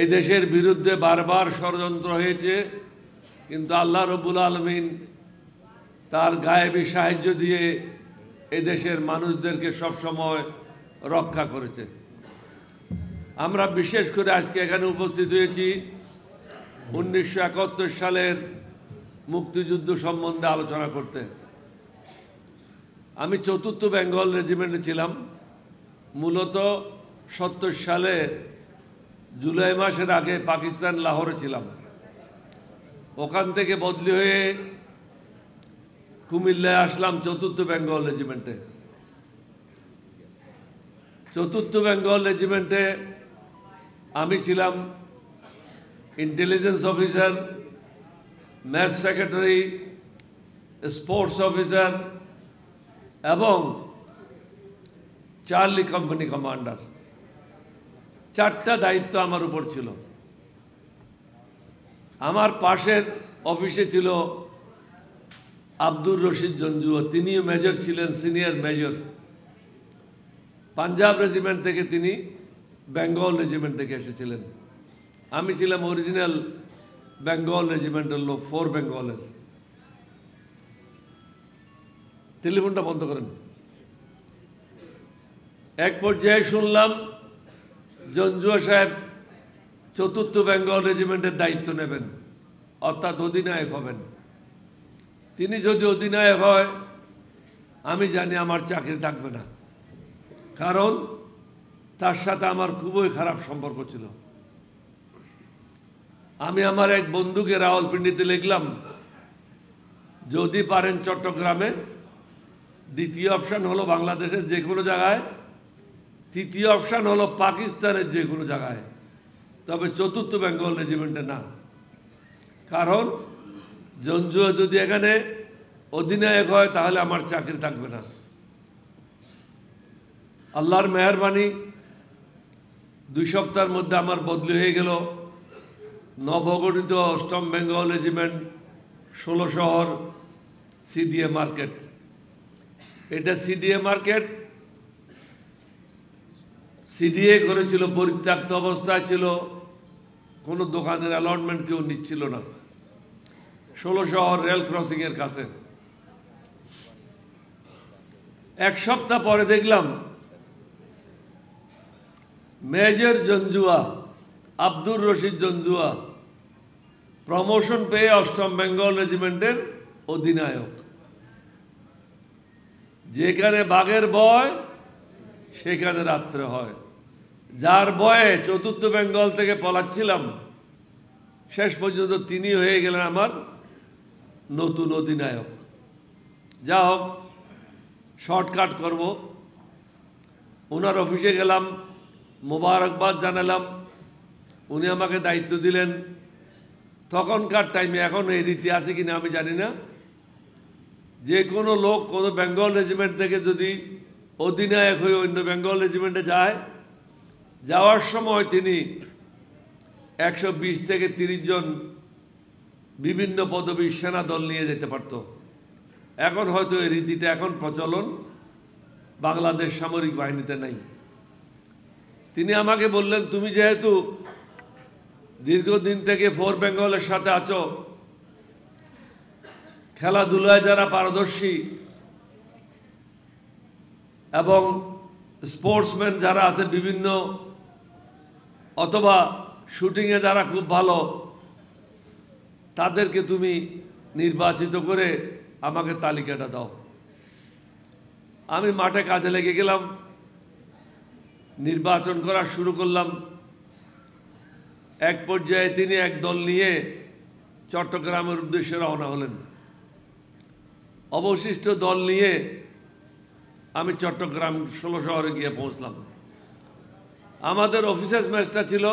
এই দেশের বিরুদ্ধে বারবার ষড়যন্ত্র হয়েছে, কিন্তু আল্লাহ রব্বুল আলামিন তার গায়েবী সাহায্য দিয়ে এই দেশের মানুষদেরকে সবসময় রক্ষা করেছে। আমরা বিশেষ করে আজকে এখানে উপস্থিত হয়েছি 1971 সালের মুক্তিযুদ্ধ সম্বন্ধে আলোচনা করতে। আমি ৪র্থ বেঙ্গল রেজিমেন্টে ছিলাম। মূলত 70 সালে জুলাই মাসের আগে পাকিস্তান লাহোরে ছিলাম। ওখান থেকে বদলি হয়ে কুমিল্লায় আসলাম ৪র্থ বেঙ্গল রেজিমেন্টে। ৪র্থ বেঙ্গল রেজিমেন্টে আমি ছিলাম intelligence officer, match secretary, sports officer এবং চার্লি কোম্পানি কমান্ডার। 4টা দায়িত্ব আমার উপর ছিল। আমার পাশের অফিসে ছিল আব্দুর রশিদ জঞ্জুয়া, তিনিও মেজর ছিলেন, সিনিয়র মেজর। পাঞ্জাব রেজিমেন্ট থেকে তিনি বেঙ্গল রেজিমেন্ট থেকে এসেছিলেন। আমি ছিলাম অরিজিনাল বেঙ্গল রেজিমেন্টের লোক, 4 বেঙ্গলের। টেলিফোনটা বন্ধ করেন। এক পর্যায়ে শুনলাম জঞ্জুয়া সাহেব ৪র্থ বেঙ্গল রেজিমেন্টের দায়িত্ব নেবেন, অর্থাৎ অধিনায়ক হবেন। তিনি যদি অধিনায়ক হয়, আমি জানি আমার চাকরি থাকবে না, কারণ তার সাথে আমার খুবই খারাপ সম্পর্ক ছিল। আমি আমার এক বন্ধুকে রাওয়ালপিন্ডিতে লিখলাম, যদি পারেন চট্টগ্রামে, দ্বিতীয় অপশান হলো বাংলাদেশের যে কোনো জায়গায়, তৃতীয় অপশান হলো পাকিস্তানের যে কোনো জায়গায়, তবে ৪র্থ বেঙ্গল রেজিমেন্টে না। কারণ জঞ্জুয়া যদি এখানে অধিনায়ক হয়, তাহলে আমার চাকরি থাকবে না। আল্লাহর মেহেরবানি, 2 সপ্তাহের মধ্যে আমার বদলি হয়ে গেল। নবগঠিত 8ম বেঙ্গল রেজিমেন্ট, 16 শহর, সিডিএ মার্কেট। এটা সিডিএ মার্কেট, সিডিএ করেছিল, পরিত্যক্ত অবস্থায় ছিল, কোনো দোকানের অ্যালটমেন্ট কেউ নিচ্ছিল না। 16 শহর রেল ক্রসিং এর কাছে। 1 সপ্তাহ পরে দেখলাম মেজর জঞ্জুয়া, আব্দুর রশিদ জঞ্জুয়া প্রমোশন পেয়ে 8ম বেঙ্গল রেজিমেন্টের অধিনায়ক। যেখানে বাঘের ভয়, সেখানে রাত্রে হয়। যার ভয়ে ৪র্থ বেঙ্গল থেকে পলাচ্ছিলাম, শেষ পর্যন্ত তিনি হয়ে গেলেন আমার নতুন অধিনায়ক। যা হোক, শর্টকাট করব। ওনার অফিসে গেলাম, মোবারকবাদ জানালাম, উনি আমাকে দায়িত্ব দিলেন। তখনকার টাইমে, এখন এই রীতি আছে কিনা আমি জানি না, যে কোনো লোক কোনো বেঙ্গল রেজিমেন্ট থেকে যদি অধিনায়ক হয়ে অন্য বেঙ্গল রেজিমেন্টে যায়, যাওয়ার সময় তিনি 120 থেকে 30 জন বিভিন্ন পদবীর সেনা দল নিয়ে যেতে পারত। এখন হয়তো এই রীতিটা এখন প্রচলন বাংলাদেশ সামরিক বাহিনীতে নাই। তিনি আমাকে বললেন, তুমি যেহেতু দীর্ঘদিন থেকে 4 বেঙ্গলের সাথে আছো, খেলাধুলায় যারা পারদর্শী এবং স্পোর্টসম্যান যারা আছে বিভিন্ন, অথবা শুটিংয়ে যারা খুব ভালো, তাদেরকে তুমি নির্বাচিত করে আমাকে তালিকাটা দাও। আমি মাঠে কাজে লেগে গেলাম, নির্বাচন করা শুরু করলাম। এক পর্যায়ে তিনি এক দল নিয়ে চট্টগ্রামের উদ্দেশ্যে রওনা হলেন। অবশিষ্ট দল নিয়ে আমি চট্টগ্রাম 16 শহরে গিয়ে পৌঁছলাম। আমাদের অফিসার্স মেসটা ছিল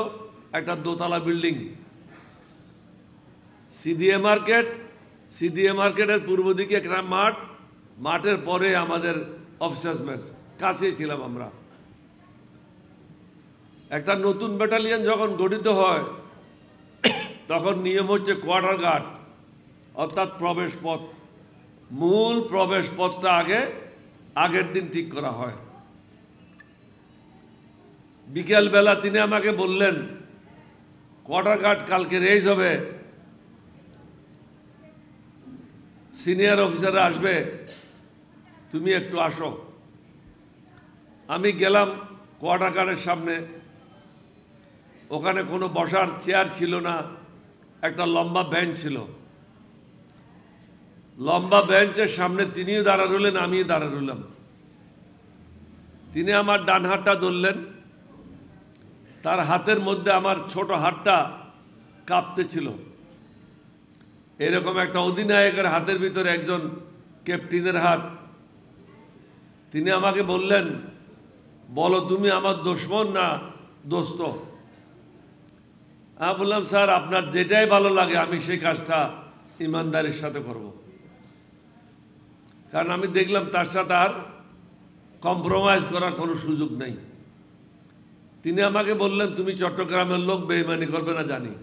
একটা দোতলা বিল্ডিং। সিডিএ মার্কেট, সিডিএ মার্কেটের পূর্ব দিকে একটা মাঠ, মাঠের পরে আমাদের অফিসার্স মেস, কাছেই ছিলাম আমরা। একটা নতুন ব্যাটালিয়ন যখন গঠিত হয়, তখন নিয়ম হচ্ছে কোয়ার্টার গার্ড, অর্থাৎ প্রবেশ পথ। মূল প্রবেশ পথটা আগের দিন ঠিক করা হয়। বিকেলবেলা তিনি আমাকে বললেন, কোয়ার্টার গার্ড কালকে রেজ হবে, সিনিয়র অফিসাররা আসবে, তুমি একটু আসো। আমি গেলাম কোয়ার্টার গার্ডের সামনে। ওখানে কোনো বসার চেয়ার ছিল না, একটা লম্বা বেঞ্চ ছিল। লম্বা বেঞ্চের সামনে তিনিও দাঁড়া রইলেন, আমিও দাঁড়া রইলাম। তিনি আমার ডান হাতটা ধরলেন, তার হাতের মধ্যে আমার ছোট হাতটা কাঁপতেছিল। এরকম একটা অধিনায়কের হাতের ভিতরে একজন ক্যাপ্টেনের হাত। তিনি আমাকে বললেন, বলো তুমি আমার দুশমন না দোস্ত? আমি বললাম, স্যার আপনার যেটাই ভালো লাগে আমি সেই কাজটা ইমানদারির সাথে করব। কারণ আমি দেখলাম তার সাথে আর কম্প্রোমাইজ করার কোনো সুযোগ নেই। তিনি আমাকে বললেন, তুমি চট্টগ্রামের লোক, বেঈমানি করবে না জানি।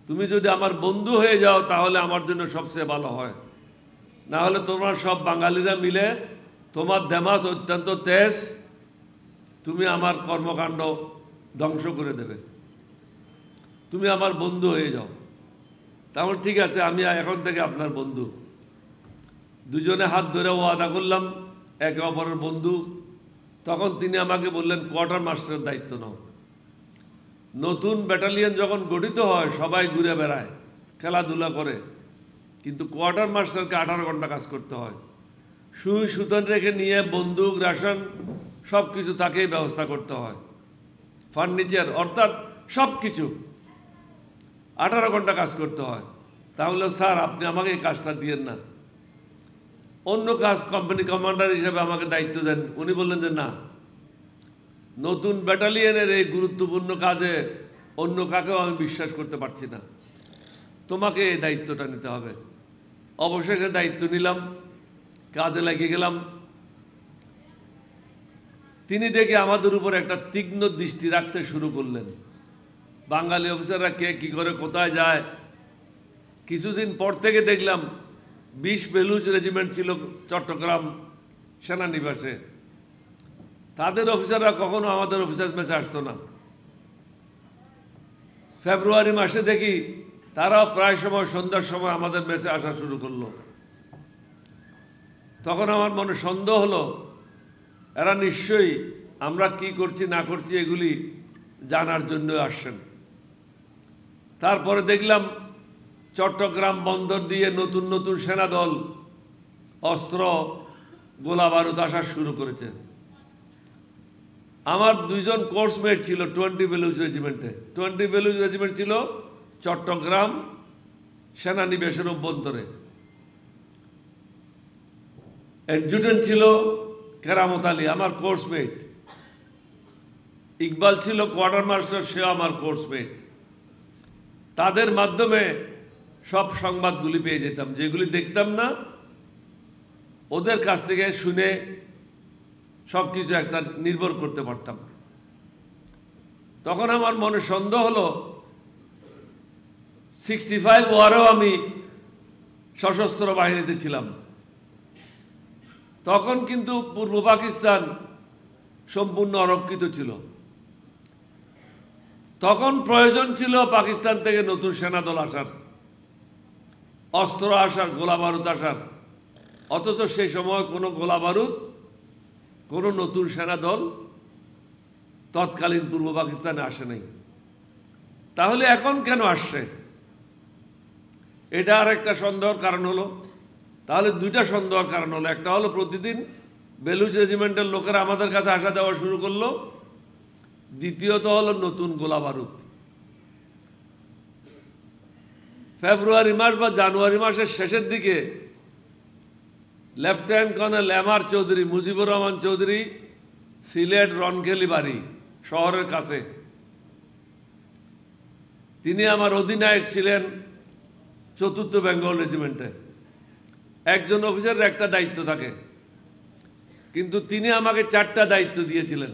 তুমি যদি আমার বন্ধু হয়ে যাও তাহলে আমার জন্য সবচেয়ে ভালো হয়, না হলে তোমরা সব বাঙালিরা মিলে, তোমার দেমাস অত্যন্ত তেজ, তুমি আমার কর্মকাণ্ড ধ্বংস করে দেবে। তুমি আমার বন্ধু হয়ে যাও। তাহলে ঠিক আছে, আমি এখন থেকে আপনার বন্ধু। দুজনে হাত ধরে ওয়াদা করলাম একে অপরের বন্ধু। তখন তিনি আমাকে বললেন, কোয়ার্টার মাস্টারের দায়িত্ব নাও। নতুন ব্যাটালিয়ন যখন গঠিত হয় সবাই ঘুরে বেড়ায়, খেলাধুলা করে, কিন্তু কোয়ার্টার মাস্টারকে 18 ঘন্টা কাজ করতে হয়। সুই সুতন রেখে নিয়ে বন্দুক, রাশন সব কিছু তাকেই ব্যবস্থা করতে হয়, ফার্নিচার অর্থাৎ সব কিছু 18 ঘন্টা কাজ করতে হয়। তাহলে স্যার আপনি আমাকে এই কাজটা দিয়েন না, অন্য কাজ কোম্পানি কমান্ডার হিসেবে আমাকে দায়িত্ব দেন। উনি বললেন যে না, নতুন ব্যাটালিয়নের এই গুরুত্বপূর্ণ কাজে অন্য কাকেও আমি বিশ্বাস করতে পারছি না, তোমাকে এই দায়িত্বটা নিতে হবে। অবশেষে দায়িত্ব নিলাম, কাজে লাগিয়ে গেলাম। তিনি দেখে আমাদের উপর একটা তীক্ষ্ণ দৃষ্টি রাখতে শুরু করলেন। বাঙালি অফিসাররা কে কি করে কোথায় যায়। কিছুদিন পর থেকে দেখলাম 20 বেলুচ রেজিমেন্ট ছিল চট্টগ্রাম সেনানিবাসে। তাদের অফিসাররা কখনো আমাদের অফিসার মেসে আসতো না। ফেব্রুয়ারি মাসে দেখি তারাও প্রায় সময় সন্ধ্যার সময় আমাদের মেসে আসা শুরু করলো। তখন আমার মনে সন্দেহ হলো, এরা নিশ্চয়ই আমরা কি করছি না করছি এগুলি জানার জন্য আসছেন। তারপরে দেখলাম চট্টগ্রাম বন্দর দিয়ে নতুন নতুন সেনাদল, অস্ত্র, গোলা বারুদ আসা শুরু করেছে। আমার 2 জন কোর্সমেট ছিল 20 বেলুচ রেজিমেন্টে। 20 বেলুচ রেজিমেন্ট ছিল চট্টগ্রাম সেনানিবাসের অভ্যন্তরে। অ্যাডজুটেন্ট ছিল কেরামত আলী, আমার কোর্সমেট। ইকবাল ছিল কোয়ার্টার মাস্টার, সেও আমার কোর্সমেট। তাদের মাধ্যমে সব সংবাদগুলি পেয়ে যেতাম, যেগুলি দেখতাম না ওদের কাছ থেকে শুনে সব কিছু একটা নির্ভর করতে পারতাম। তখন আমার মনে সন্দেহ হলো, 65 ওয়ারেও আমি সশস্ত্র বাহিনীতে ছিলাম। তখন কিন্তু পূর্ব পাকিস্তান সম্পূর্ণ অরক্ষিত ছিল। তখন প্রয়োজন ছিল পাকিস্তান থেকে নতুন সেনাদল আসার, অস্ত্র আসার, গোলা বারুদ আসার। অথচ সেই সময় কোনো গোলা বারুদ, কোনো নতুন সেনাদল তৎকালীন পূর্ব পাকিস্তানে আসে নাই। তাহলে এখন কেন আসছে? এটা আর একটা সন্দেহের কারণ হলো। তাহলে 2টা সন্দেহের কারণ হলো। একটা হলো প্রতিদিন বেলুচ রেজিমেন্টের লোকেরা আমাদের কাছে আসা যাওয়া শুরু করলো। দ্বিতীয়ত হলো নতুন গোলা বারুদ। ফেব্রুয়ারি মাস বা জানুয়ারি মাসের শেষের দিকে lieutenant colonel M R Chowdhury, Mujibur Rahman Chowdhury, Sylhet Ranakheli বাড়ি, শহরের কাছে। তিনি আমার অধিনায়ক ছিলেন 4th বেঙ্গল রেজিমেন্টে। একজন অফিসারের একটা দায়িত্ব থাকে, কিন্তু তিনি আমাকে 4টা দায়িত্ব দিয়েছিলেন।